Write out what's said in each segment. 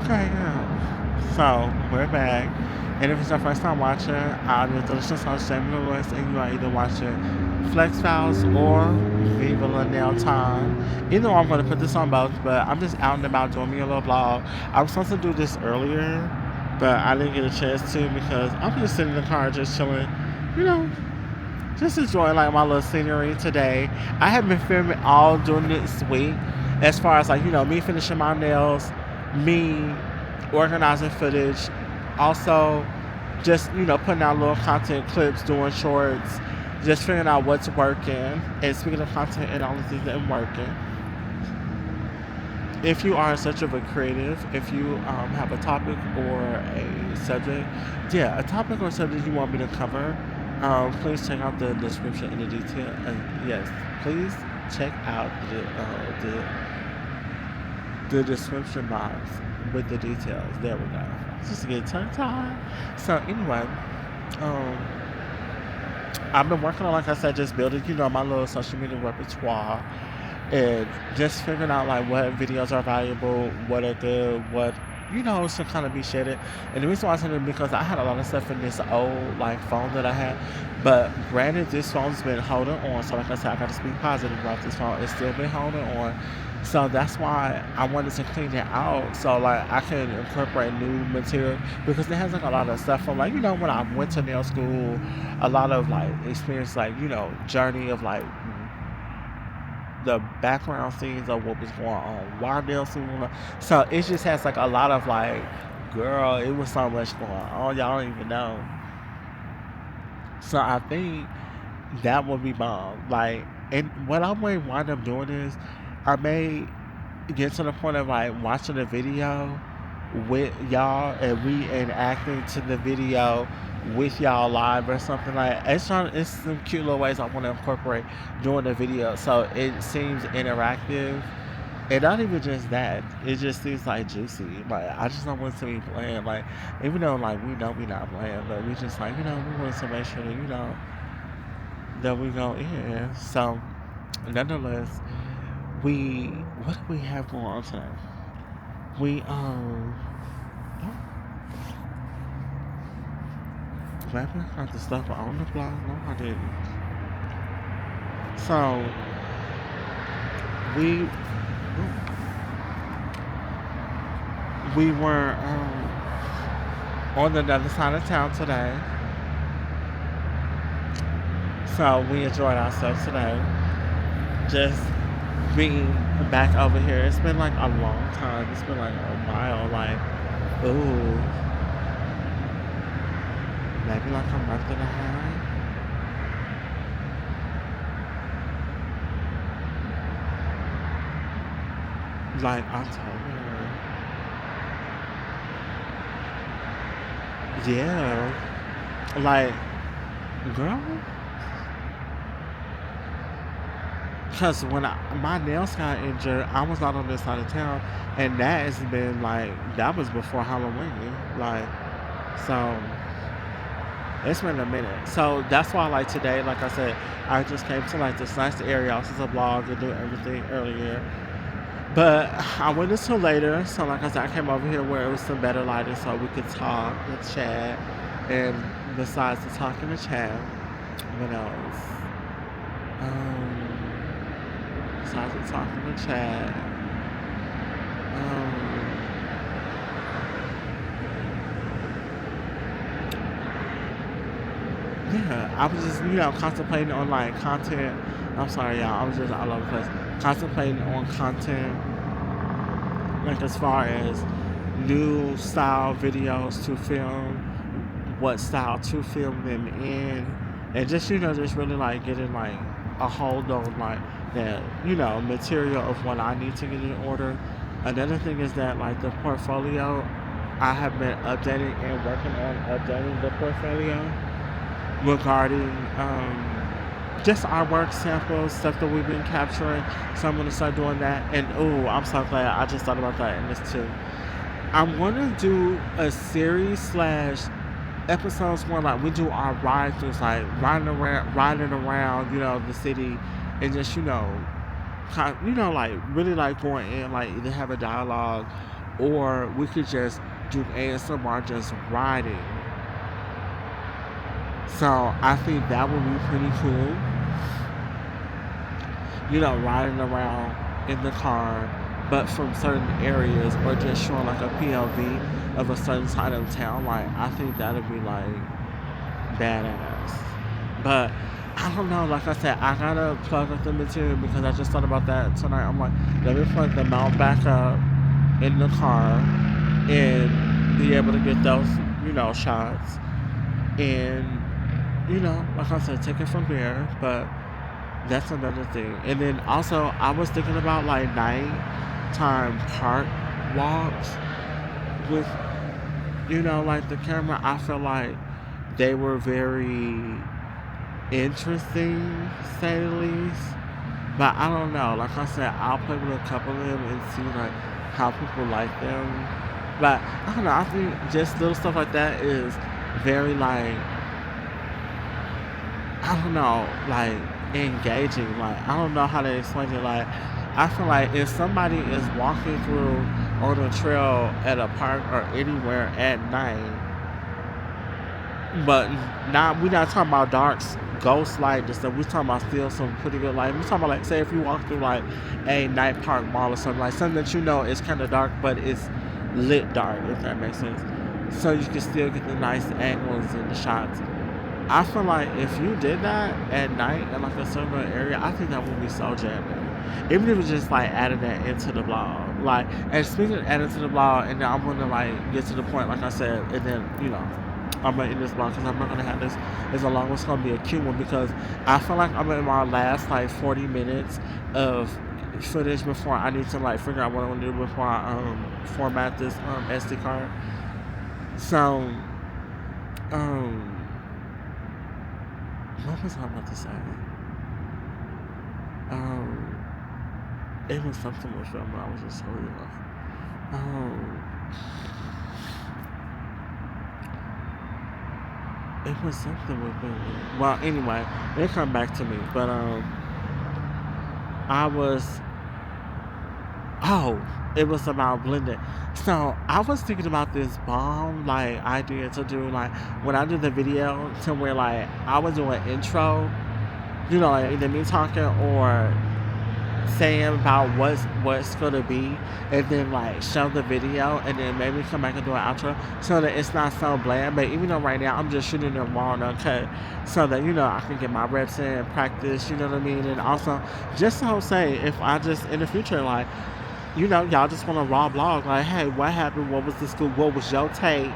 Okay, yeah. So, we're back. And if it's your first time watching, I'm your delicious host, Jamie Lewis, and you are either watching Flex Files or Viva La Nail Time. Either way, I'm going to put this on both, but I'm just out and about doing me a little vlog. I was supposed to do this earlier, but I didn't get a chance to because I'm just sitting in the car just chilling, you know, just enjoying like my little scenery today. I have been filming all during this week, as far as like me finishing my nails, me organizing footage, also just putting out little content clips, doing shorts, just figuring out what's working. And speaking of content and all the things that are working, if you are in search of a creative, if you have a topic or a subject, yeah, a topic or subject you want me to cover, please check out the description in the detail. Yes, please check out the description box with the details. There we go. Just to get tongue tied. So anyway, um, I've been working on, like I said, just building, my little social media repertoire and just figuring out like what videos are valuable, what are good, what should kind of be shared. And the reason why I said it because I had a lot of stuff in this old like phone that I had, but granted this phone's been holding on. So like I said, I got to speak positive about this phone. It's still been holding on. So that's why I wanted to clean it out so like I can incorporate new material because it has like a lot of stuff from like when I went to nail school, a lot of like experience like journey of like the background scenes of what was going on, why they'll see one. So it just has like a lot of like, girl, it was so much going on. Y'all don't even know. So I think that would be bomb. Like, and what I may wind up doing is, I may get to the point of like watching a video with y'all and reenacting to the video with y'all live or something like that. It's some cute little ways I want to incorporate during the video so it seems interactive and not even just that, it just seems like juicy. Like I just don't want to be playing like even though like we know we not playing but we just like we want to make sure that that we go in. So nonetheless, we what do we have going on today? We Maybe I got the stuff on the blog. No, I didn't. So we we were on the other side of town today. So we enjoyed ourselves today. Just being back over here. It's been like a long time. It's been like a while. Like, ooh, maybe like a month and a half. Like October. Yeah. Like, girl. Because when my nails got injured, I was not on this side of town. And that has been like, that was before Halloween. Like, so it's been a minute. So that's why, like today, like I said, I just came to like this nice area. I was just a vlog and do everything earlier. But I went until later. So like I said, I came over here where it was some better lighting so we could talk and chat. And besides the talk and the chat, what else? Besides the talk and the chat. Um, Yeah, I was just, contemplating on like content. I'm sorry, y'all. I was just all over the place. Contemplating on content, like as far as new style videos to film, what style to film them in, and just just really like getting like a hold on like that material of what I need to get in order. Another thing is that like the portfolio, I have been updating and working on updating the portfolio regarding just artwork samples, stuff that we've been capturing. So I'm gonna start doing that. And oh, I'm so glad I just thought about that in this too. I'm gonna do a series slash episodes where like we do our ride throughs, like riding around, the city, and just like really like going in, like either have a dialogue or we could just do ASMR just riding. So I think that would be pretty cool. Riding around in the car, but from certain areas, or just showing like a POV of a certain side of town. Like, I think that'd be like badass. But I don't know. Like I said, I gotta plug up the material because I just thought about that tonight. I'm like, let me plug the mount back up in the car and be able to get those, shots. And, like I said, take it from there. But that's another thing. And then also, I was thinking about like nighttime park walks with, like the camera. I feel like they were very interesting, to say the least. But I don't know. Like I said, I'll play with a couple of them and see like how people like them. But I don't know. I think just little stuff like that is very like, I don't know, like engaging. Like, I don't know how to explain it. Like, I feel like if somebody is walking through on a trail at a park or anywhere at night, but we're not talking about dark ghost light and stuff. We're talking about still some pretty good light. We're talking about like, say if you walk through like a night park mall or something, like something that is kind of dark, but it's lit dark, if that makes sense. So you can still get the nice angles and the shots. I feel like if you did that at night in like a certain area, I think that would be so jamming. Even if it was just like adding that into the blog. Like, and speaking of adding to the blog, and then I'm gonna like get to the point, like I said, and then I'm gonna end this blog because I'm not gonna have this as long. It's gonna be a cute one because I feel like I'm in my last like 40 minutes of footage before I need to like figure out what I'm gonna do before I format this SD card. So what was I about to say? It was something with them, but I was just totally off. It was something with them. Well, anyway, it come back to me. But I was. Oh, it was about blending. So I was thinking about this bomb like idea to do like when I did the video to where like I was doing intro, like either me talking or saying about what's gonna be, and then like show the video, and then maybe come back and do an outro so that it's not so bland. But even though right now I'm just shooting them raw and uncut, so that I can get my reps in, practice. You know what I mean? And also, just to say, if I just in the future like, y'all just want a raw blog, like, hey, what happened? What was the school? What was your take?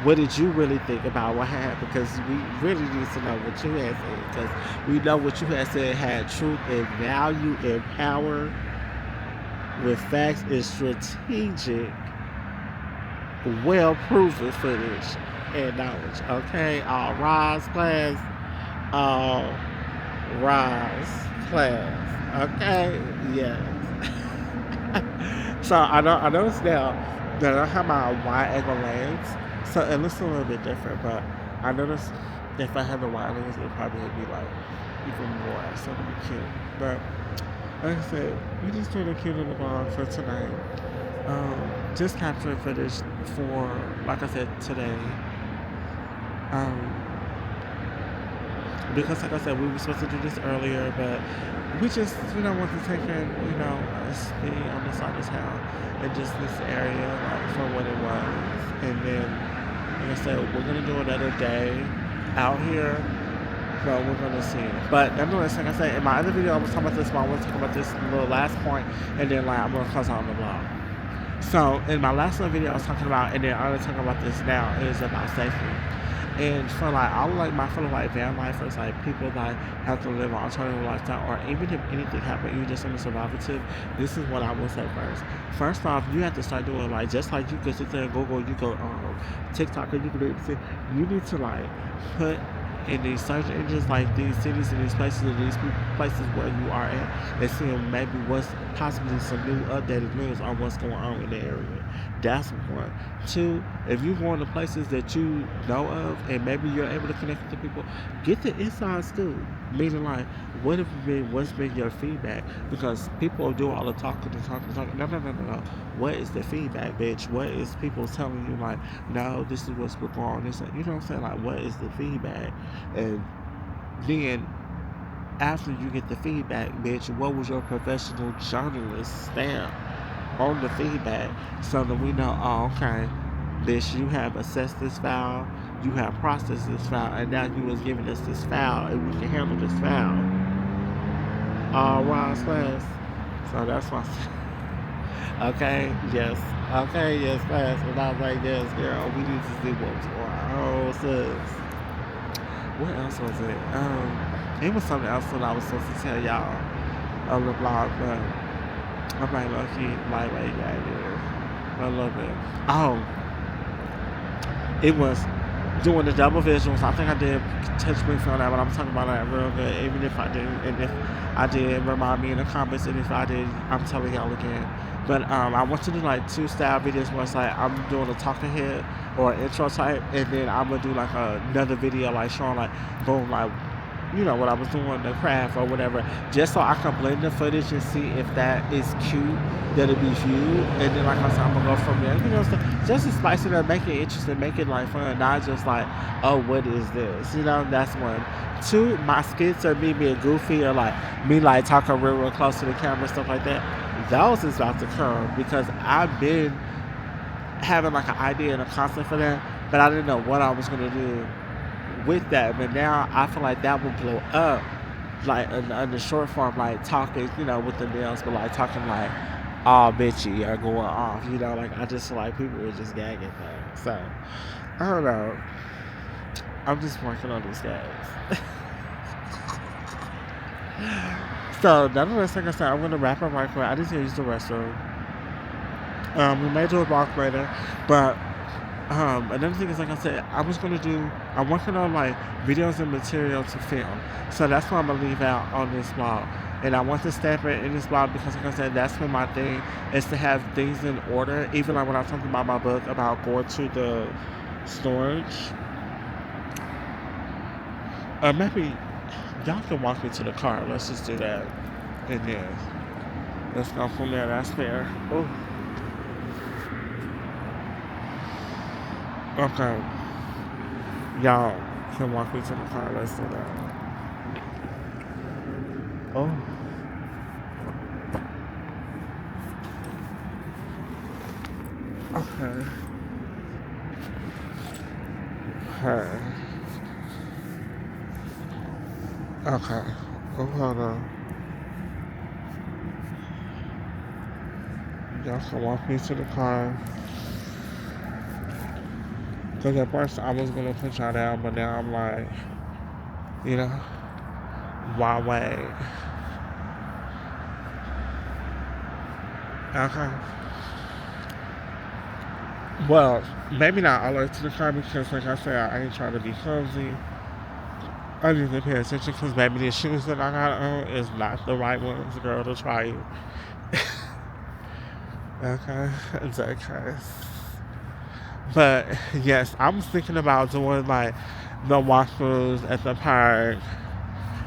What did you really think about what happened? Because we really need to know what you had said. Because we know what you had said had truth and value and power with facts and strategic, well-proven footage and knowledge. Okay? All rise class. All rise class. Okay? Yes. So I noticed now that I have my wide angle lens. So it looks a little bit different, but I noticed if I had the wide lens, it probably would be like even more. So it'd be cute. But like I said, we just doing a cute little vlog for tonight. Just capturing footage for, like I said, today. Because like I said, we were supposed to do this earlier, but we just, want to take in, a speed on the side of town and just this area, like, for what it was. And then, like I said, we're going to do another day out here, but we're going to see. But nonetheless, like I said, in my other video, I was talking about this, but I want to talk about this little last point, and then, like, I'm going to close out on the vlog. So, in my last little video I was talking about, and then I'm going to talk about this now, is about safety. And for like all like my fellow like van lifers, like people that have to live an alternative lifestyle, or even if anything happened, you just on the survival tip, this is what I will say first. First off, you have to start doing like, just like you could sit there and Google, you go TikTok, or you could do anything. You need to like put in these search engines, like these cities and these places and these places where you are at, and seeing maybe what's possibly some new updated news on what's going on in the area. That's one. Two, if you're going to places that you know of and maybe you're able to connect with the people, get the inside scoop. Meaning like, what's been your feedback? Because people do all the talking and talking and talking. No, no, no, no, no. What is the feedback, bitch? What is people telling you like, no, this is what's going on? This, you know what I'm saying? Like, what is the feedback? And then after you get the feedback, bitch, what was your professional journalist stamp on the feedback so that we know, oh, okay, bitch, you have assessed this file, you have processed this file, and now you was giving us this file, and we can handle this file. All Ron's class. So that's my. Okay, yes. Okay, yes, class. And I was like, yes, girl, we need to see what's going on, sis. What else was it? It was something else that I was supposed to tell y'all on the blog, but I'm like, lucky, lightweight, yeah, a little bit. Oh, it was doing the double visuals. I think I did touch briefly on that, but I'm talking about that real good. Even if I didn't, and if I did, remind me in the comments. And if I did, I'm telling y'all again. But I want to do like 2 style videos where it's like I'm doing a talking head or an intro type, and then I'm gonna do like another video like showing like boom, like you know what I was doing, the craft or whatever, just so I can blend the footage and see if that is cute, that it be viewed, and then like I said, I'm gonna go from there. You know, so just to spice it up, make it interesting, make it like fun, not just like, oh, what is this? You know, that's one. Two, my skits are me being goofy or like me like talking real close to the camera and stuff like that. Those is about to come because I've been having like an idea and a concept for that, but I didn't know what I was gonna do with that. But now I feel like that will blow up, like in the short form, like talking, you know, with the nails, but like talking like all bitchy or going off, you know, like I just feel like people were just gagging things. So I don't know. I'm just working on these guys. So nonetheless, like I said, I'm gonna wrap up right quick. I just need to use the restroom. We may do a walk later, but another thing is, like I said, I'm working on like videos and material to film. So that's what I'm gonna leave out on this blog. And I want to stamp it in this blog because, like I said, that's been my thing, is to have things in order. Even like when I was talking about my book about going to the storage. Maybe y'all can walk me to the car. Let's just do that. And then let's go from there. That's fair. Oh. Okay. Y'all can walk me to the car. Let's do that. Oh. Okay. Hey. Okay. Oh, hold on. Y'all can walk me to the car. Because at first I was going to put y'all down, but now I'm like, you know, why wait? Okay. Well, maybe not all the way to the car because, like I said, I ain't trying to be clumsy. I need to pay attention because maybe the shoes that I got on is not the right ones, girl, to try you. Okay, it's okay. But yes, I'm thinking about doing like the walkthroughs at the park,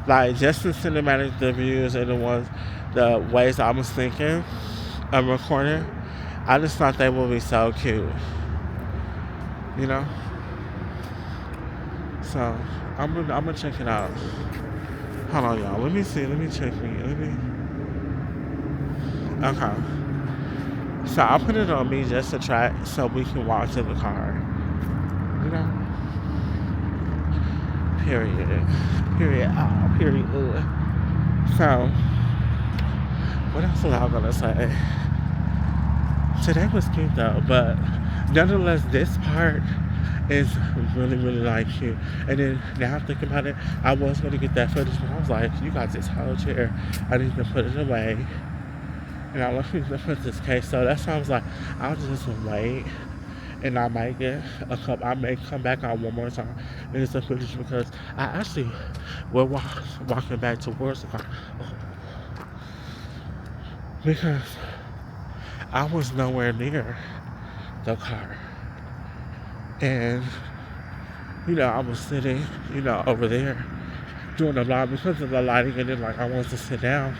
like just the cinematic the views and the ways I was thinking of recording. I just thought they would be so cute, you know. So I'm gonna check it out. Hold on, y'all. Let me see. Let me check me. Let me. Okay. So I'll put it on me just to try so we can walk to the car. You know? Period. Period. Oh, period. So, what else was I gonna say? Today was cute though, but nonetheless, this part is really, really like cute. And then now I'm thinking about it, I was gonna get that footage, but I was like, you got this whole chair. I need to put it away. And I love to put this case, so that's why I was like, I'll just wait and I might get a couple. I may come back on one more time and it's a footage because I actually was walking back towards the car because I was nowhere near the car, and I was sitting, over there doing the vlog because of the lighting, and then like I wanted to sit down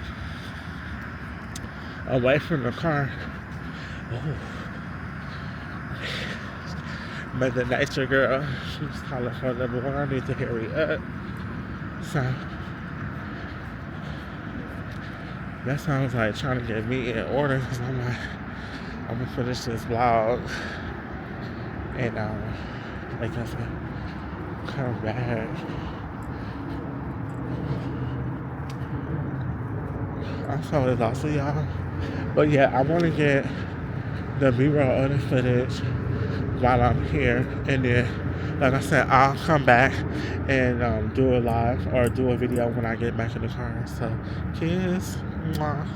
away from the car. Oh. But the nature girl, she was calling for number one. I need to hurry up. So that sounds like trying to get me in order because I'm like, I'm gonna finish this vlog and like I said, come back. I'm so exhausted, y'all. But yeah, I want to get the B-roll of the footage while I'm here, and then, like I said, I'll come back and do a live or do a video when I get back in the car. So, kiss. Mwah.